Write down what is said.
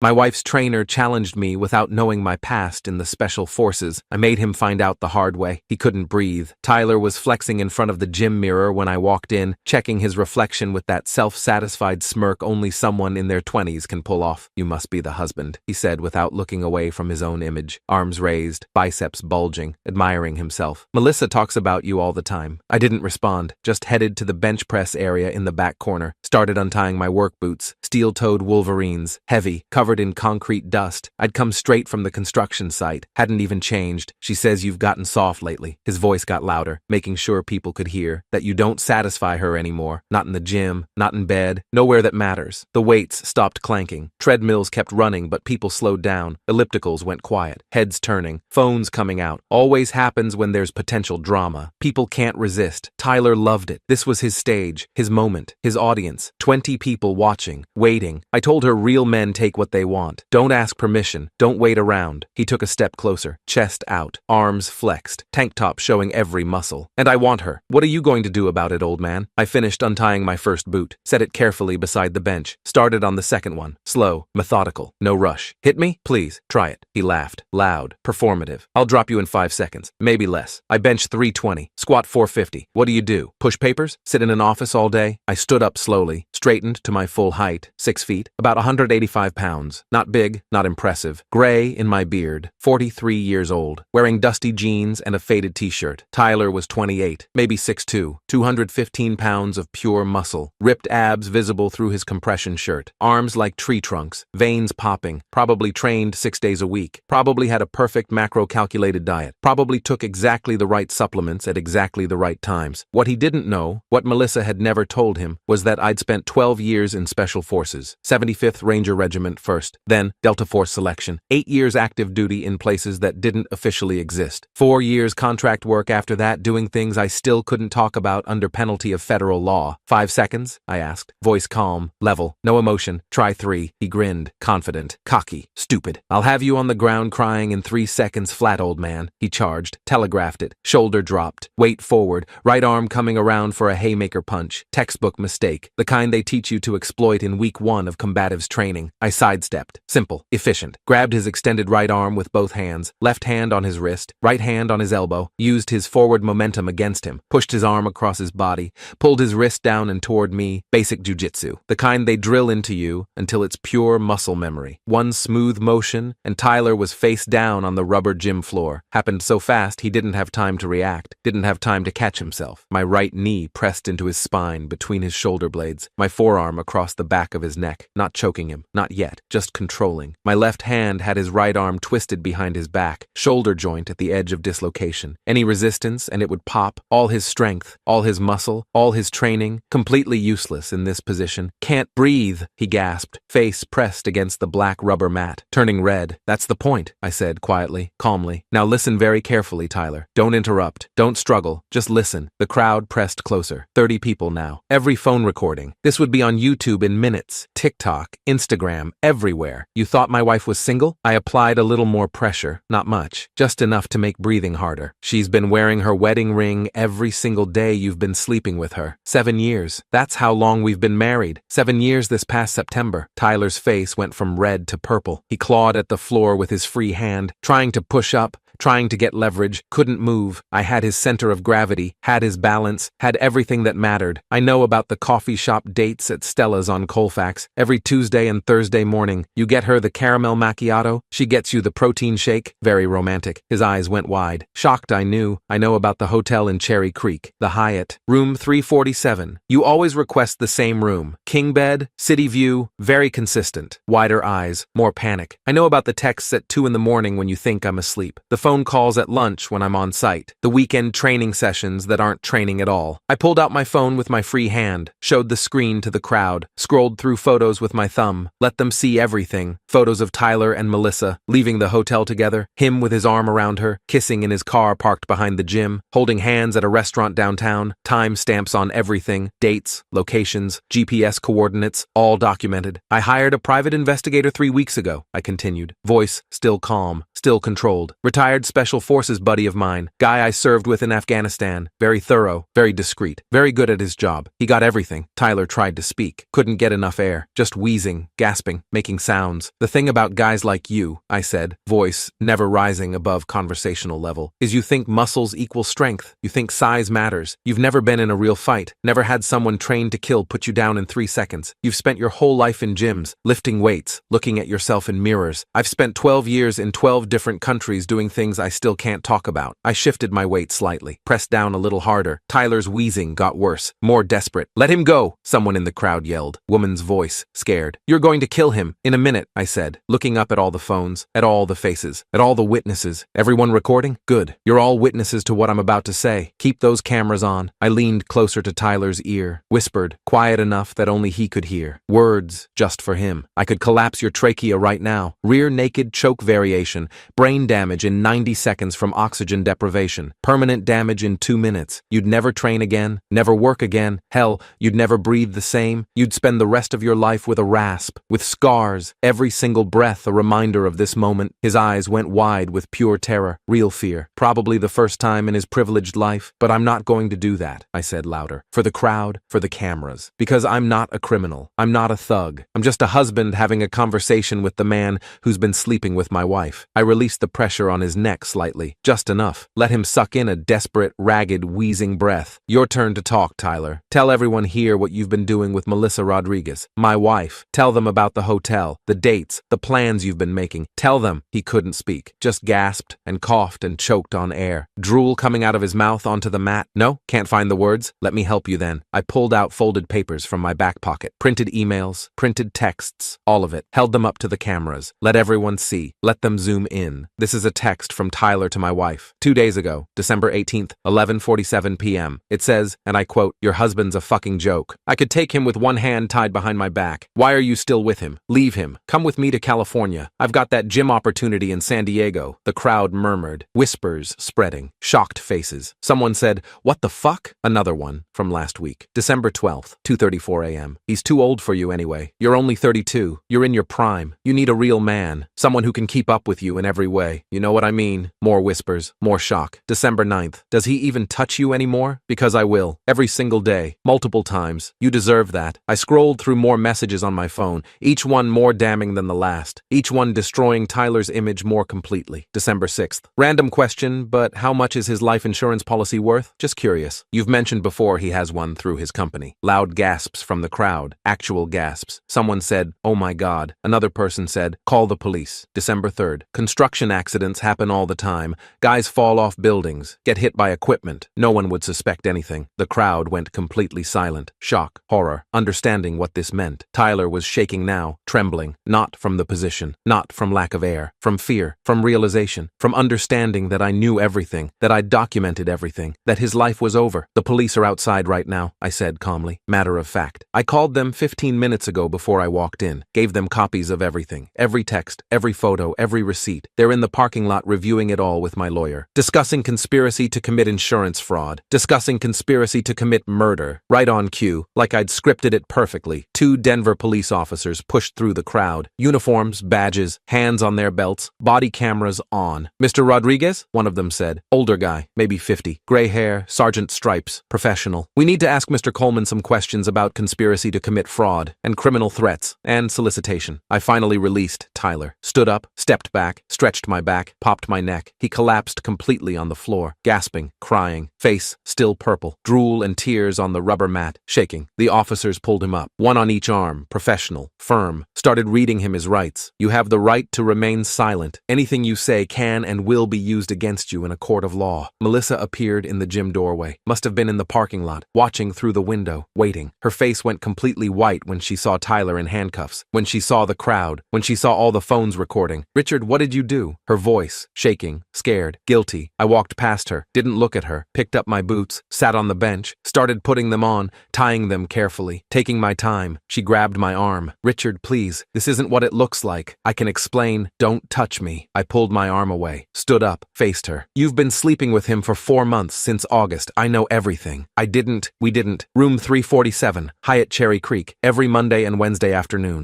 My wife's trainer challenged me without knowing my past in the special forces. I made him find out the hard way. He couldn't breathe. Tyler was flexing in front of the gym mirror when I walked in, checking his reflection with that self-satisfied smirk only someone in their 20s can pull off. "You must be the husband," he said without looking away from his own image, arms raised, biceps bulging, admiring himself. "Melissa talks about you all the time." I didn't respond, just headed to the bench press area in the back corner, started untying my work boots, steel-toed Wolverines, heavy, covered in concrete dust. I'd come straight from the construction site, hadn't even changed. "She says you've gotten soft lately." His voice got louder, making sure people could hear, "that you don't satisfy her anymore. Not in the gym, not in bed, nowhere that matters." The weights stopped clanking. Treadmills kept running, but people slowed down. Ellipticals went quiet, heads turning, phones coming out. Always happens when there's potential drama. People can't resist. Tyler loved it. This was his stage, his moment, his audience. 20 people watching, waiting. I told her real men take what they want. Don't ask permission. Don't wait around. He took a step closer, chest out, arms flexed, tank top showing every muscle. "And I want her. What are you going to do about it, old man?" I finished untying my first boot, set it carefully beside the bench, started on the second one, slow, methodical, no rush. "Hit me? Please, try it." He laughed, loud, performative. "I'll drop you in 5 seconds, maybe less." I bench 320, squat 450. "What do you do? Push papers? Sit in an office all day?" I stood up slowly, straightened to my full height, 6 feet, about 185 pounds. Not big, not impressive. Gray in my beard, 43 years old, wearing dusty jeans and a faded t-shirt. Tyler was 28, maybe 6'2", 215 pounds of pure muscle, ripped abs visible through his compression shirt, arms like tree trunks, veins popping, probably trained 6 days a week, probably had a perfect macro-calculated diet, probably took exactly the right supplements at exactly the right times. What he didn't know, what Melissa had never told him, was that I'd spent 12 years in Special Forces, 75th Ranger Regiment first, then Delta Force Selection, 8 years active duty in places that didn't officially exist, 4 years contract work after that doing things I still couldn't talk about under penalty of federal law. 5 seconds? I asked, voice calm, level, no emotion. Try 3. He grinned, confident, cocky, stupid. "I'll have you on the ground crying in 3 seconds flat, old man." He charged, telegraphed it, shoulder dropped, weight forward, right arm coming around for a haymaker punch, textbook mistake, the kind they teach you to exploit in week 1 of combatives training. I sidestepped, simple, efficient, grabbed his extended right arm with both hands, left hand on his wrist, right hand on his elbow, used his forward momentum against him, pushed his arm across his body, pulled his wrist down and toward me. Basic jujitsu, the kind they drill into you until it's pure muscle memory. One smooth motion, and Tyler was face down on the rubber gym floor. Happened so fast he didn't have time to react, didn't have time to catch himself. My right knee pressed into his spine between his shoulder blades, my forearm across the back of his neck, not choking him, not yet, just controlling. My left hand had his right arm twisted behind his back, shoulder joint at the edge of dislocation. Any resistance and it would pop. All his strength, all his muscle, all his training, completely useless in this position. "Can't breathe," he gasped, face pressed against the black rubber mat, turning red. "That's the point," I said quietly, calmly. "Now listen very carefully, Tyler. Don't interrupt. Don't struggle. Just listen." The crowd pressed closer. 30 people now. Every phone recording. This would be on YouTube in minutes. TikTok, Instagram, everywhere. "You thought my wife was single?" I applied a little more pressure. Not much. Just enough to make breathing harder. "She's been wearing her wedding ring every single day you've been sleeping with her. 7 years. That's how long we've been married. 7 years this past September." Tyler's face went from red to purple. He clawed at the floor with his free hand, trying to push up, trying to get leverage, couldn't move. I had his center of gravity, had his balance, had everything that mattered. I know about the coffee shop dates at Stella's on Colfax. Every Tuesday and Thursday morning, you get her the caramel macchiato, she gets you the protein shake. Very romantic. His eyes went wide. Shocked, I knew. I know about the hotel in Cherry Creek, the Hyatt, room 347. You always request the same room. King bed, city view, very consistent. Wider eyes, more panic. I know about the texts at 2 in the morning when you think I'm asleep. The phone calls at lunch when I'm on site. The weekend training sessions that aren't training at all. I pulled out my phone with my free hand, showed the screen to the crowd, scrolled through photos with my thumb, let them see everything. Photos of Tyler and Melissa, leaving the hotel together, him with his arm around her, kissing in his car parked behind the gym, holding hands at a restaurant downtown, time stamps on everything, dates, locations, GPS coordinates, all documented. "I hired a private investigator 3 weeks ago," I continued, voice still calm, still controlled. "Retired retired special forces buddy of mine, guy I served with in Afghanistan. Very thorough, very discreet, very good at his job. He got everything. Tyler tried to speak, couldn't get enough air, just wheezing, gasping, making sounds. The thing about guys like you, I said, voice never rising above conversational level, is you think muscles equal strength. You think size matters. You've never been in a real fight, never had someone trained to kill put you down in 3 seconds. You've spent your whole life in gyms, lifting weights, looking at yourself in mirrors. I've spent 12 years in 12 different countries doing things I still can't talk about. I shifted my weight slightly, pressed down a little harder. Tyler's wheezing got worse, more desperate. Let him go, someone in the crowd yelled. Woman's voice, scared. You're going to kill him. In a minute, I said, looking up at all the phones, at all the faces, at all the witnesses. Everyone recording? Good. You're all witnesses to what I'm about to say. Keep those cameras on. I leaned closer to Tyler's ear, whispered, quiet enough that only he could hear. Words just for him. I could collapse your trachea right now. Rear naked choke variation. Brain damage in 90 seconds from oxygen deprivation. Permanent damage in 2 minutes. You'd never train again, never work again. Hell, you'd never breathe the same. You'd spend the rest of your life with a rasp, with scars, every single breath a reminder of this moment. His eyes went wide with pure terror, real fear. Probably the first time in his privileged life, but I'm not going to do that, I said louder. For the crowd, for the cameras. Because I'm not a criminal. I'm not a thug. I'm just a husband having a conversation with the man who's been sleeping with my wife. I released the pressure on his neck slightly, just enough. Let him suck in a desperate, ragged, wheezing breath. Your turn to talk, Tyler. Tell everyone here what you've been doing with Melissa Rodriguez, my wife. Tell them about the hotel, the dates, the plans you've been making. Tell them. He couldn't speak, just gasped and coughed and choked on air. Drool coming out of his mouth onto the mat. No? Can't find the words? Let me help you then. I pulled out folded papers from my back pocket. Printed emails, printed texts, all of it. Held them up to the cameras. Let everyone see. Let them zoom in. This is a text from Tyler to my wife. 2 days ago, December 18th, 11:47 p.m. It says, and I quote, "Your husband's a fucking joke. I could take him with one hand tied behind my back. Why are you still with him? Leave him. Come with me to California. I've got that gym opportunity in San Diego." The crowd murmured, whispers spreading, shocked faces. Someone said, "What the fuck?" Another one from last week. December 12th, 2:34 a.m. "He's too old for you anyway. You're only 32. You're in your prime. You need a real man. Someone who can keep up with you in every way. You know what I mean?" More whispers, more shock. December 9th. "Does he even touch you anymore? Because I will. Every single day. Multiple times. You deserve that." I scrolled through more messages on my phone, each one more damning than the last. Each one destroying Tyler's image more completely. December 6th. "Random question, but how much is his life insurance policy worth? Just curious. You've mentioned before he has one through his company." Loud gasps from the crowd. Actual gasps. Someone said, "Oh my God." Another person said, "Call the police." December 3rd. "Construction accidents happen all the time. Guys fall off buildings, get hit by equipment. No one would suspect anything." The crowd went completely silent. Shock, horror, understanding what this meant. Tyler was shaking now, trembling, not from the position, not from lack of air, from fear, from realization, from understanding that I knew everything, that I'd documented everything, that his life was over. "The police are outside right now," I said calmly, matter of fact. "I called them 15 minutes ago before I walked in, gave them copies of everything, every text, every photo, every receipt. They're in the parking lot reviewing it all with my lawyer, discussing conspiracy to commit insurance fraud, discussing conspiracy to commit murder." Right on cue, like I'd scripted it perfectly. 2 Denver police officers pushed through the crowd, uniforms, badges, hands on their belts, body cameras on. "Mr. Rodriguez?" one of them said. Older guy, maybe 50, gray hair, sergeant stripes, professional. "We need to ask Mr. Coleman some questions about conspiracy to commit fraud and criminal threats and solicitation." I finally released Tyler, stood up, stepped back, stretched my back, popped my neck. He collapsed completely on the floor, gasping, crying, face still purple, drool and tears on the rubber mat, shaking. The officers pulled him up, one on each arm, professional, firm, started reading him his rights. "You have the right to remain silent. Anything you say can and will be used against you in a court of law." Melissa appeared in the gym doorway, must have been in the parking lot, watching through the window, waiting. Her face went completely white when she saw Tyler in handcuffs, when she saw the crowd, when she saw all the phones recording. "Richard, what did you do?" Her voice, shaking, scared, guilty. I walked past her, didn't look at her, picked up my boots, sat on the bench, started putting them on, tying them carefully, taking my time. She grabbed my arm. "Richard, please, this isn't what it looks like. I can explain. Don't touch me." I pulled my arm away, stood up, faced her. "You've been sleeping with him for 4 months since August. I know everything." We didn't. Room 347, Hyatt Cherry Creek, every Monday and Wednesday afternoon.